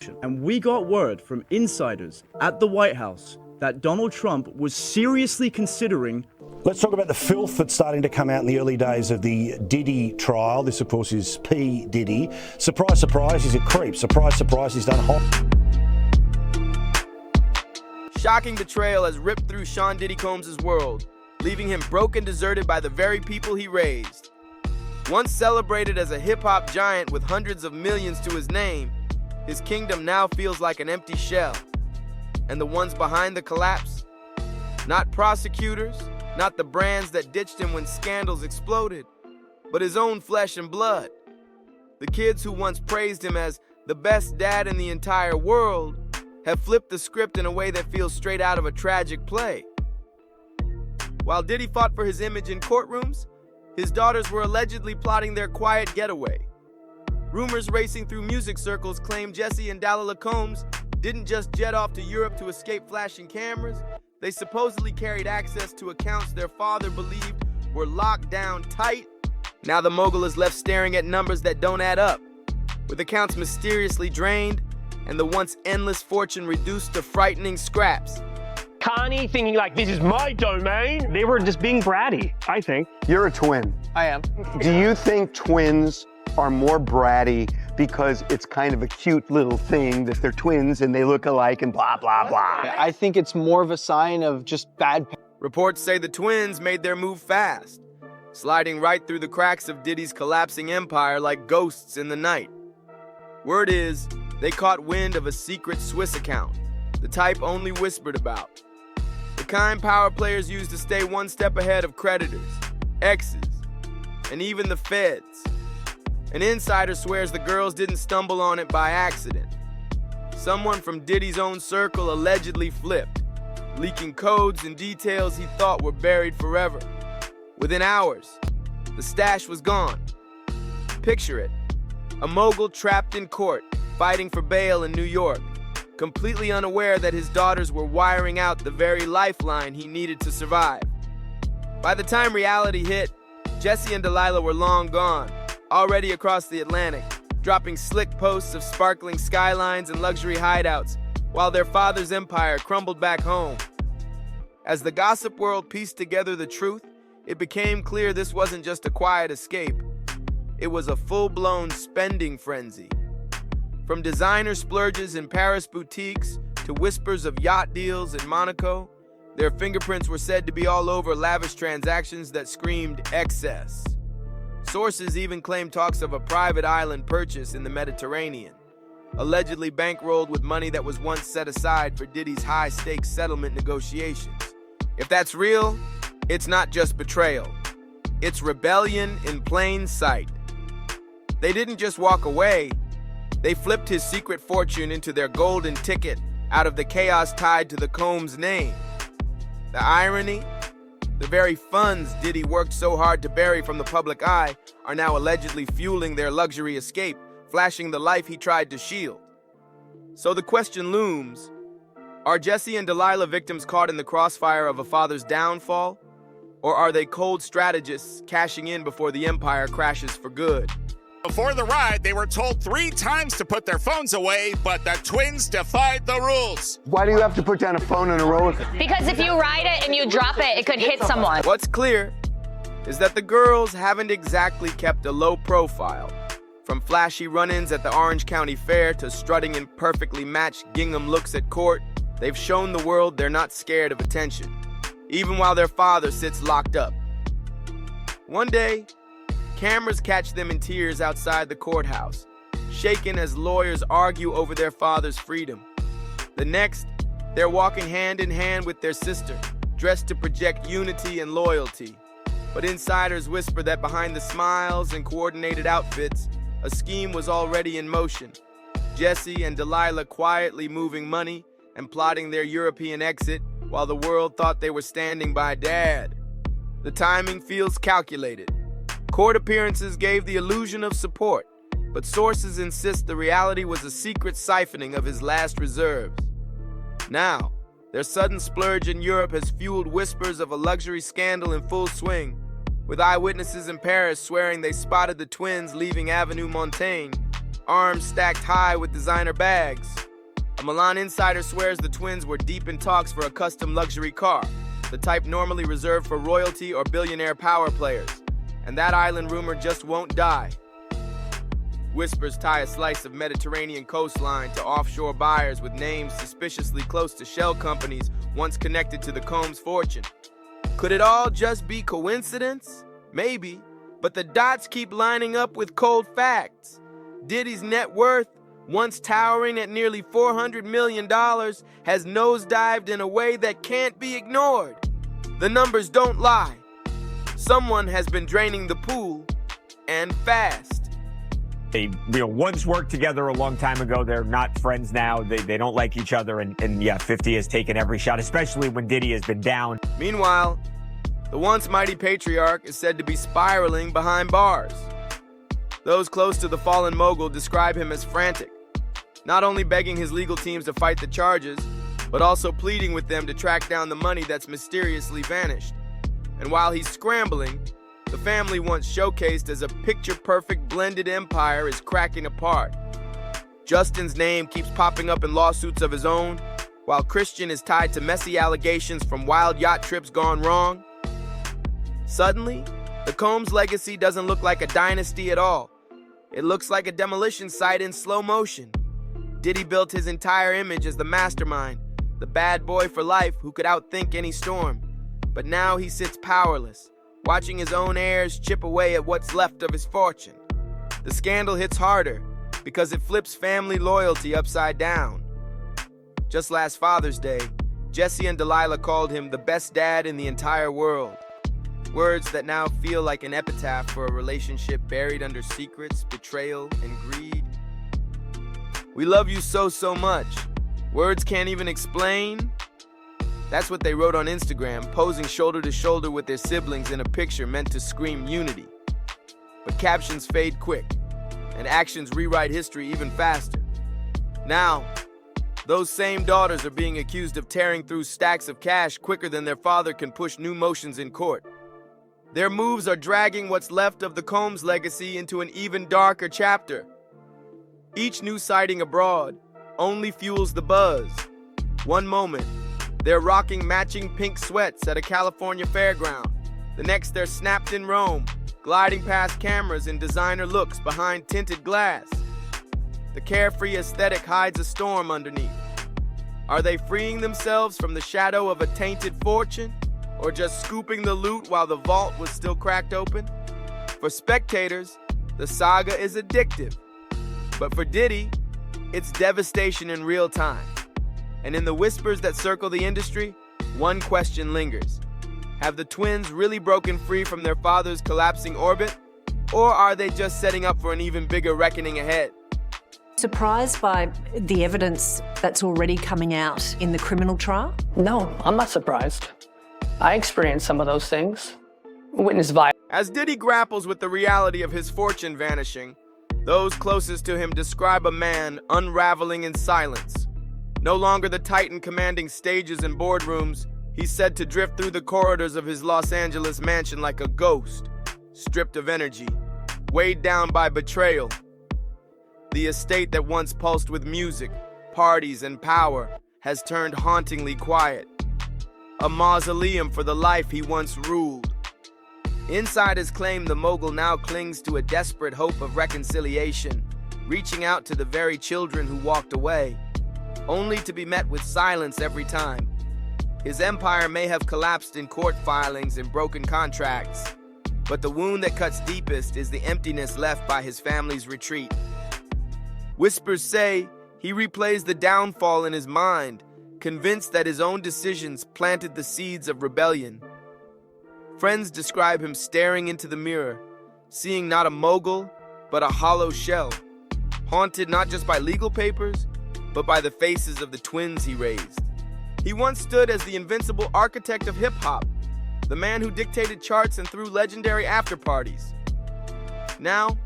And we got word from insiders at the White House that Donald Trump was seriously considering. Let's talk about the filth that's starting to come out in the early days of the Diddy trial. This, of course, is P. Diddy. Surprise, surprise, he's a creep. Surprise, surprise, he's done hot. Shocking betrayal has ripped through Sean Diddy Combs' world, leaving him broke and deserted by the very people he raised. Once celebrated as a hip-hop giant with hundreds of millions to his name, his kingdom now feels like an empty shell. And the ones behind the collapse? Not prosecutors, not the brands that ditched him when scandals exploded, but his own flesh and blood. The kids who once praised him as the best dad in the entire world have flipped the script in a way that feels straight out of a tragic play. While Diddy fought for his image in courtrooms, his daughters were allegedly plotting their quiet getaway. Rumors racing through music circles claim Jesse and Dalilah Combs didn't just jet off to Europe to escape flashing cameras. They supposedly carried access to accounts their father believed were locked down tight. Now the mogul is left staring at numbers that don't add up, with accounts mysteriously drained and the once endless fortune reduced to frightening scraps. Connie thinking like, this is my domain. They were just being bratty, I think. You're a twin. I am. Do you think twins are more bratty because it's kind of a cute little thing that they're twins and they look alike and blah, blah, blah? I think it's more of a sign of just bad. Reports say the twins made their move fast, sliding right through the cracks of Diddy's collapsing empire like ghosts in the night. Word is, they caught wind of a secret Swiss account, the type only whispered about. The kind power players use to stay one step ahead of creditors, exes, and even the feds. An insider swears the girls didn't stumble on it by accident. Someone from Diddy's own circle allegedly flipped, leaking codes and details he thought were buried forever. Within hours, the stash was gone. Picture it, a mogul trapped in court, fighting for bail in New York, completely unaware that his daughters were wiring out the very lifeline he needed to survive. By the time reality hit, Jesse and Dalilah were long gone, already across the Atlantic, dropping slick posts of sparkling skylines and luxury hideouts, while their father's empire crumbled back home. As the gossip world pieced together the truth, it became clear this wasn't just a quiet escape. It was a full-blown spending frenzy. From designer splurges in Paris boutiques to whispers of yacht deals in Monaco, their fingerprints were said to be all over lavish transactions that screamed excess. Sources even claim talks of a private island purchase in the Mediterranean, allegedly bankrolled with money that was once set aside for Diddy's high-stakes settlement negotiations. If that's real, it's not just betrayal. It's rebellion in plain sight. They didn't just walk away. They flipped his secret fortune into their golden ticket out of the chaos tied to the Combs name. The irony? The very funds Diddy worked so hard to bury from the public eye are now allegedly fueling their luxury escape, flashing the life he tried to shield. So the question looms, are Jesse and Dalilah victims caught in the crossfire of a father's downfall? Or are they cold strategists cashing in before the empire crashes for good? Before the ride, they were told 3 times to put their phones away, but the twins defied the rules. Why do you have to put down a phone on a roller? Because if you ride it and you drop it, it could hit someone. What's clear is that the girls haven't exactly kept a low profile. From flashy run-ins at the Orange County Fair to strutting in perfectly matched gingham looks at court, they've shown the world they're not scared of attention, even while their father sits locked up. One day, cameras catch them in tears outside the courthouse, shaken as lawyers argue over their father's freedom. The next, they're walking hand in hand with their sister, dressed to project unity and loyalty. But insiders whisper that behind the smiles and coordinated outfits, a scheme was already in motion. Jesse and Dalilah quietly moving money and plotting their European exit while the world thought they were standing by Dad. The timing feels calculated. Court appearances gave the illusion of support, but sources insist the reality was a secret siphoning of his last reserves. Now, their sudden splurge in Europe has fueled whispers of a luxury scandal in full swing, with eyewitnesses in Paris swearing they spotted the twins leaving Avenue Montaigne, arms stacked high with designer bags. A Milan insider swears the twins were deep in talks for a custom luxury car, the type normally reserved for royalty or billionaire power players. And that island rumor just won't die. Whispers tie a slice of Mediterranean coastline to offshore buyers with names suspiciously close to shell companies once connected to the Combs fortune. Could it all just be coincidence? Maybe, but the dots keep lining up with cold facts. Diddy's net worth, once towering at nearly $400 million, has nosedived in a way that can't be ignored. The numbers don't lie. Someone has been draining the pool, and fast. They once worked together a long time ago. They're not friends now. They don't like each other. And yeah, 50 has taken every shot, especially when Diddy has been down. Meanwhile, the once mighty patriarch is said to be spiraling behind bars. Those close to the fallen mogul describe him as frantic, not only begging his legal teams to fight the charges, but also pleading with them to track down the money that's mysteriously vanished. And while he's scrambling, the family once showcased as a picture-perfect blended empire is cracking apart. Justin's name keeps popping up in lawsuits of his own, while Christian is tied to messy allegations from wild yacht trips gone wrong. Suddenly, the Combs legacy doesn't look like a dynasty at all. It looks like a demolition site in slow motion. Diddy built his entire image as the mastermind, the bad boy for life who could outthink any storm. But now he sits powerless, watching his own heirs chip away at what's left of his fortune. The scandal hits harder because it flips family loyalty upside down. Just last Father's Day, Jesse and Delilah called him the best dad in the entire world. Words that now feel like an epitaph for a relationship buried under secrets, betrayal, and greed. We love you so much. Words can't even explain. That's what they wrote on Instagram, posing shoulder to shoulder with their siblings in a picture meant to scream unity. But captions fade quick, and actions rewrite history even faster. Now, those same daughters are being accused of tearing through stacks of cash quicker than their father can push new motions in court. Their moves are dragging what's left of the Combs legacy into an even darker chapter. Each new sighting abroad only fuels the buzz. One moment, they're rocking matching pink sweats at a California fairground. The next, they're snapped in Rome, gliding past cameras in designer looks behind tinted glass. The carefree aesthetic hides a storm underneath. Are they freeing themselves from the shadow of a tainted fortune, or just scooping the loot while the vault was still cracked open? For spectators, the saga is addictive. But for Diddy, it's devastation in real time. And in the whispers that circle the industry, one question lingers. Have the twins really broken free from their father's collapsing orbit? Or are they just setting up for an even bigger reckoning ahead? Surprised by the evidence that's already coming out in the criminal trial? No, I'm not surprised. I experienced some of those things. Witness violence. As Diddy grapples with the reality of his fortune vanishing, those closest to him describe a man unraveling in silence. No longer the titan commanding stages and boardrooms, he's said to drift through the corridors of his Los Angeles mansion like a ghost, stripped of energy, weighed down by betrayal. The estate that once pulsed with music, parties, and power has turned hauntingly quiet. A mausoleum for the life he once ruled. Insiders claim the mogul now clings to a desperate hope of reconciliation, reaching out to the very children who walked away, only to be met with silence every time. His empire may have collapsed in court filings and broken contracts, but the wound that cuts deepest is the emptiness left by his family's retreat. Whispers say he replays the downfall in his mind, convinced that his own decisions planted the seeds of rebellion. Friends describe him staring into the mirror, seeing not a mogul, but a hollow shell, haunted not just by legal papers, but by the faces of the twins he raised. He once stood as the invincible architect of hip-hop, the man who dictated charts and threw legendary after-parties. Now,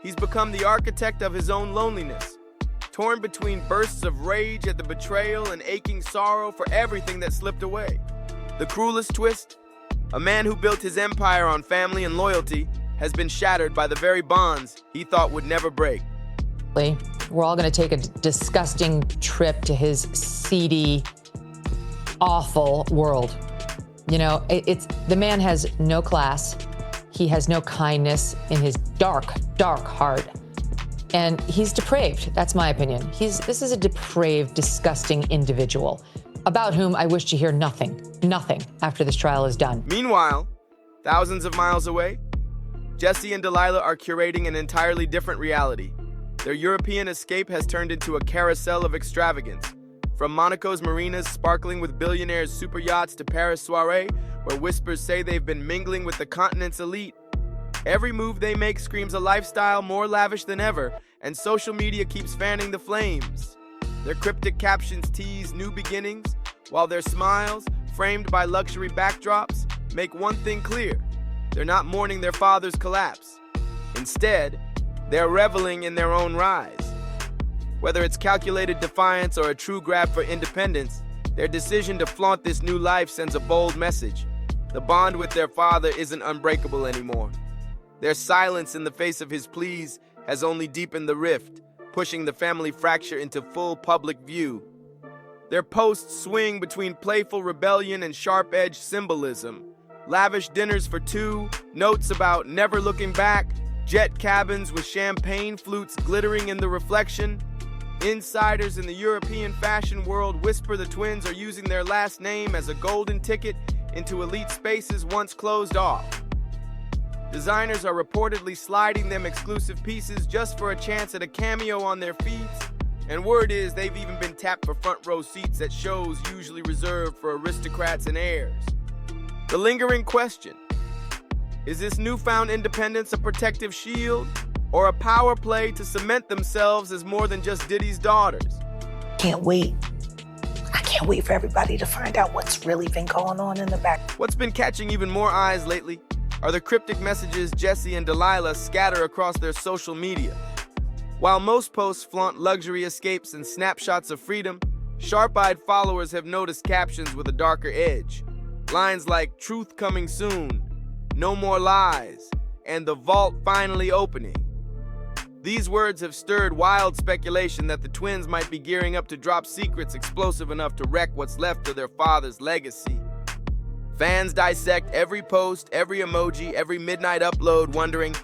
he's become the architect of his own loneliness, torn between bursts of rage at the betrayal and aching sorrow for everything that slipped away. The cruelest twist? A man who built his empire on family and loyalty has been shattered by the very bonds he thought would never break. We're all going to take a disgusting trip to his seedy, awful world. You know, the man has no class. He has no kindness in his dark, dark heart. And he's depraved. That's my opinion. This is a depraved, disgusting individual about whom I wish to hear nothing after this trial is done. Meanwhile, thousands of miles away, Jesse and Delilah are curating an entirely different reality. Their European escape has turned into a carousel of extravagance. From Monaco's marinas sparkling with billionaires' super yachts to Paris soiree, where whispers say they've been mingling with the continent's elite. Every move they make screams a lifestyle more lavish than ever, and social media keeps fanning the flames. Their cryptic captions tease new beginnings, while their smiles, framed by luxury backdrops, make one thing clear. They're not mourning their father's collapse. Instead, they're reveling in their own rise. Whether it's calculated defiance or a true grab for independence, their decision to flaunt this new life sends a bold message. The bond with their father isn't unbreakable anymore. Their silence in the face of his pleas has only deepened the rift, pushing the family fracture into full public view. Their posts swing between playful rebellion and sharp-edged symbolism. Lavish dinners for two, notes about never looking back, jet cabins with champagne flutes glittering in the reflection. Insiders in the European fashion world whisper the twins are using their last name as a golden ticket into elite spaces once closed off. Designers are reportedly sliding them exclusive pieces just for a chance at a cameo on their feeds, and word is they've even been tapped for front row seats at shows usually reserved for aristocrats and heirs. The lingering question: is this newfound independence a protective shield or a power play to cement themselves as more than just Diddy's daughters? Can't wait. I can't wait for everybody to find out what's really been going on in the back. What's been catching even more eyes lately are the cryptic messages Jesse and Delilah scatter across their social media. While most posts flaunt luxury escapes and snapshots of freedom, sharp-eyed followers have noticed captions with a darker edge. Lines like "truth coming soon," "no more lies," and "the vault finally opening." These words have stirred wild speculation that the twins might be gearing up to drop secrets explosive enough to wreck what's left of their father's legacy. Fans dissect every post, every emoji, every midnight upload, wondering,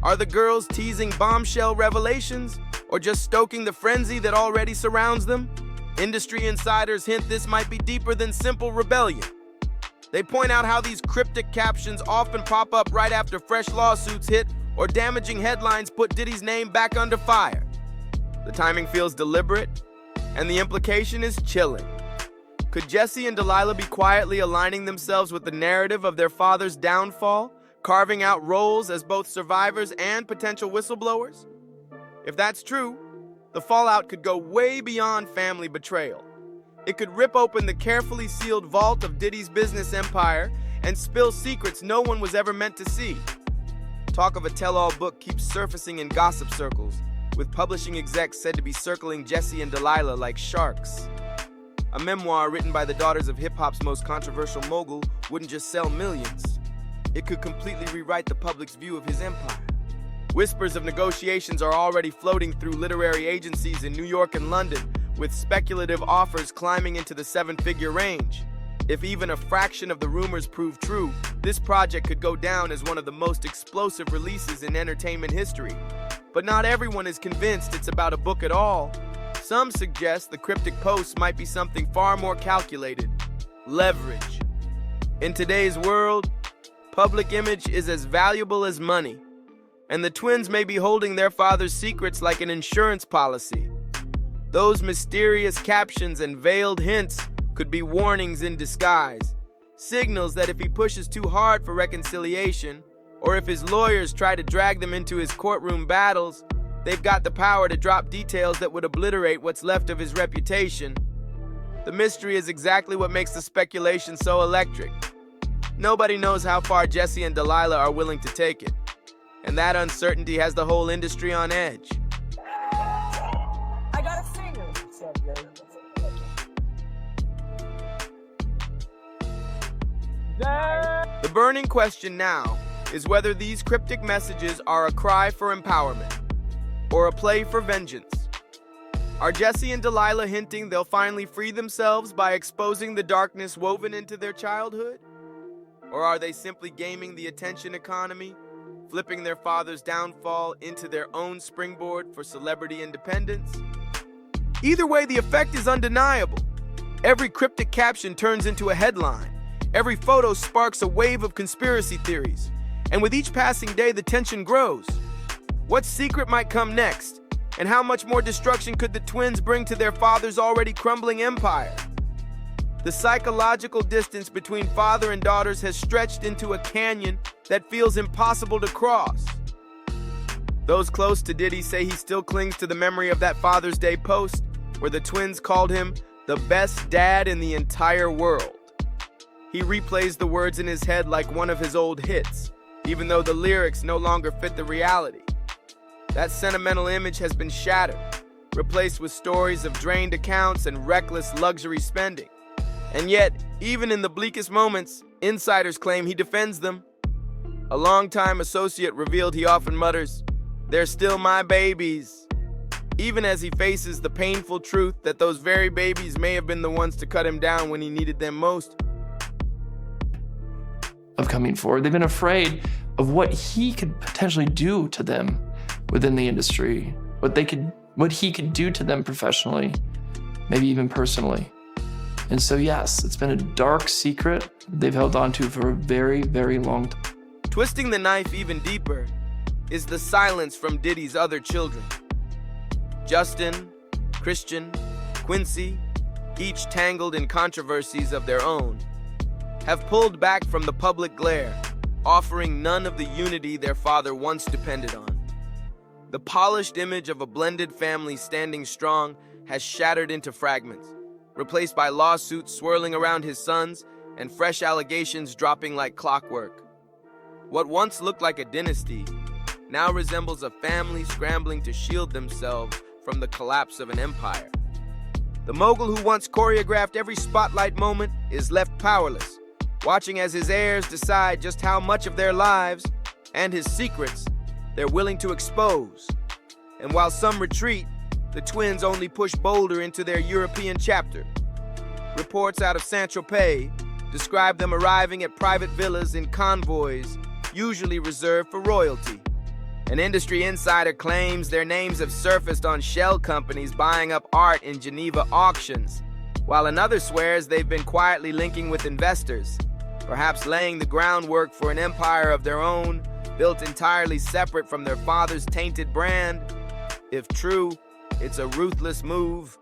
are the girls teasing bombshell revelations or just stoking the frenzy that already surrounds them? Industry insiders hint this might be deeper than simple rebellion. They point out how these cryptic captions often pop up right after fresh lawsuits hit or damaging headlines put Diddy's name back under fire. The timing feels deliberate, and the implication is chilling. Could Jesse and Delilah be quietly aligning themselves with the narrative of their father's downfall, carving out roles as both survivors and potential whistleblowers? If that's true, the fallout could go way beyond family betrayal. It could rip open the carefully sealed vault of Diddy's business empire and spill secrets no one was ever meant to see. Talk of a tell-all book keeps surfacing in gossip circles, with publishing execs said to be circling Jesse and Delilah like sharks. A memoir written by the daughters of hip-hop's most controversial mogul wouldn't just sell millions. It could completely rewrite the public's view of his empire. Whispers of negotiations are already floating through literary agencies in New York and London, with speculative offers climbing into the seven-figure range. If even a fraction of the rumors prove true, this project could go down as one of the most explosive releases in entertainment history. But not everyone is convinced it's about a book at all. Some suggest the cryptic posts might be something far more calculated: leverage. In today's world, public image is as valuable as money, and the twins may be holding their father's secrets like an insurance policy. Those mysterious captions and veiled hints could be warnings in disguise, signals that if he pushes too hard for reconciliation, or if his lawyers try to drag them into his courtroom battles, they've got the power to drop details that would obliterate what's left of his reputation. The mystery is exactly what makes the speculation so electric. Nobody knows how far Jesse and Delilah are willing to take it, and that uncertainty has the whole industry on edge. I got a singer. The burning question now is whether these cryptic messages are a cry for empowerment. or a play for vengeance? Are Jesse and Delilah hinting they'll finally free themselves by exposing the darkness woven into their childhood? Or are they simply gaming the attention economy, flipping their father's downfall into their own springboard for celebrity independence? Either way, the effect is undeniable. Every cryptic caption turns into a headline. Every photo sparks a wave of conspiracy theories. And with each passing day, the tension grows. What secret might come next? And how much more destruction could the twins bring to their father's already crumbling empire? The psychological distance between father and daughters has stretched into a canyon that feels impossible to cross. Those close to Diddy say he still clings to the memory of that Father's Day post where the twins called him the best dad in the entire world. He replays the words in his head like one of his old hits, even though the lyrics no longer fit the reality. That sentimental image has been shattered, replaced with stories of drained accounts and reckless luxury spending. And yet, even in the bleakest moments, insiders claim he defends them. A longtime associate revealed he often mutters, "They're still my babies," even as he faces the painful truth that those very babies may have been the ones to cut him down when he needed them most. Of coming forward, they've been afraid of what he could potentially do to them within the industry, what he could do to them professionally, maybe even personally. And so yes, it's been a dark secret they've held on to for a very, very long time. Twisting the knife even deeper is the silence from Diddy's other children. Justin, Christian, Quincy, each tangled in controversies of their own, have pulled back from the public glare, offering none of the unity their father once depended on. The polished image of a blended family standing strong has shattered into fragments, replaced by lawsuits swirling around his sons and fresh allegations dropping like clockwork. What once looked like a dynasty now resembles a family scrambling to shield themselves from the collapse of an empire. The mogul who once choreographed every spotlight moment is left powerless, watching as his heirs decide just how much of their lives and his secrets they're willing to expose. And while some retreat, the twins only push bolder into their European chapter. Reports out of Saint-Tropez describe them arriving at private villas in convoys, usually reserved for royalty. An industry insider claims their names have surfaced on shell companies buying up art in Geneva auctions, while another swears they've been quietly linking with investors, perhaps laying the groundwork for an empire of their own, built entirely separate from their father's tainted brand. If true, it's a ruthless move,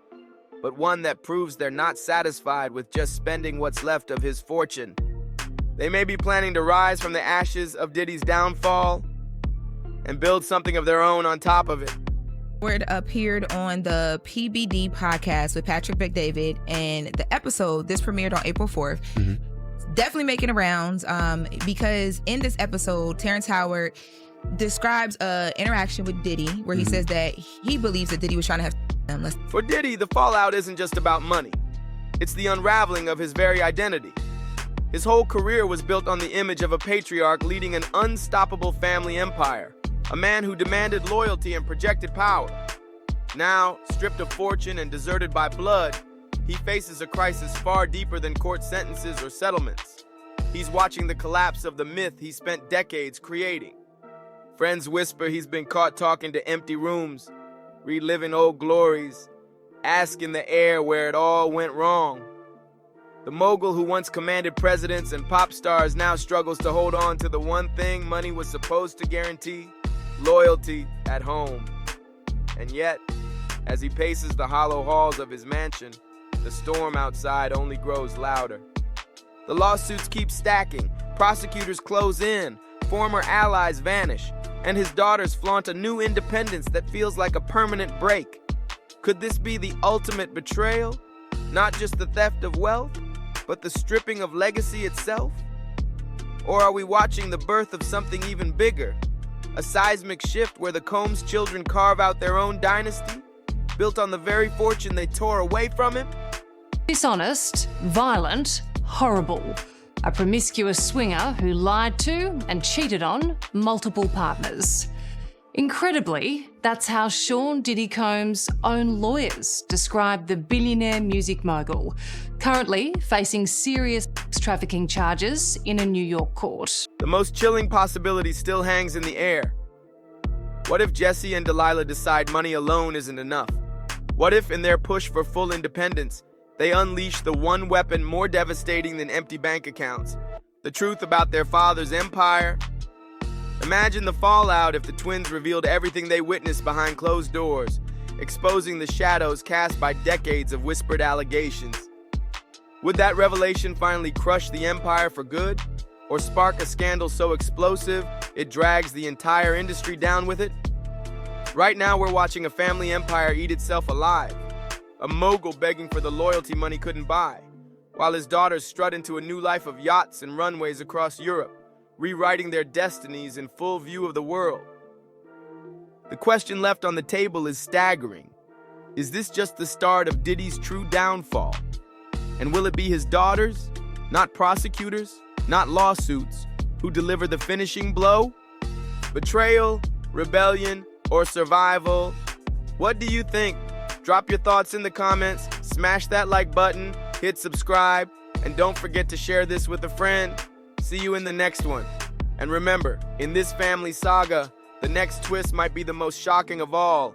but one that proves they're not satisfied with just spending what's left of his fortune. They may be planning to rise from the ashes of Diddy's downfall and build something of their own on top of it. It appeared on the PBD podcast with Patrick Bet-David, and the episode, this premiered on April 4th. Definitely making the rounds because in this episode, Terrence Howard describes an interaction with Diddy where he says that he believes that Diddy was trying to have them. For Diddy, the fallout isn't just about money. It's the unraveling of his very identity. His whole career was built on the image of a patriarch leading an unstoppable family empire, a man who demanded loyalty and projected power. Now, stripped of fortune and deserted by blood, he faces a crisis far deeper than court sentences or settlements. He's watching the collapse of the myth he spent decades creating. Friends whisper he's been caught talking to empty rooms, reliving old glories, asking the air where it all went wrong. The mogul who once commanded presidents and pop stars now struggles to hold on to the one thing money was supposed to guarantee: loyalty at home. And yet, as he paces the hollow halls of his mansion, the storm outside only grows louder. The lawsuits keep stacking, prosecutors close in, former allies vanish, and his daughters flaunt a new independence that feels like a permanent break. Could this be the ultimate betrayal? Not just the theft of wealth, but the stripping of legacy itself? Or are we watching the birth of something even bigger? A seismic shift where the Combs children carve out their own dynasty, built on the very fortune they tore away from him? Dishonest, violent, horrible. A promiscuous swinger who lied to and cheated on multiple partners. Incredibly, that's how Sean Diddy Combs' own lawyers describe the billionaire music mogul, currently facing serious trafficking charges in a New York court. The most chilling possibility still hangs in the air. What if Jesse and Delilah decide money alone isn't enough? What if, in their push for full independence, they unleash the one weapon more devastating than empty bank accounts? The truth about their father's empire? Imagine the fallout if the twins revealed everything they witnessed behind closed doors, exposing the shadows cast by decades of whispered allegations. Would that revelation finally crush the empire for good, or spark a scandal so explosive it drags the entire industry down with it? Right now we're watching a family empire eat itself alive, a mogul begging for the loyalty money couldn't buy, while his daughters strut into a new life of yachts and runways across Europe, rewriting their destinies in full view of the world. The question left on the table is staggering. Is this just the start of Diddy's true downfall? And will it be his daughters, not prosecutors, not lawsuits, who deliver the finishing blow? Betrayal, rebellion, or survival? What do you think? Drop your thoughts in the comments, smash that like button, hit subscribe, and don't forget to share this with a friend. See you in the next one. And remember, in this family saga, the next twist might be the most shocking of all.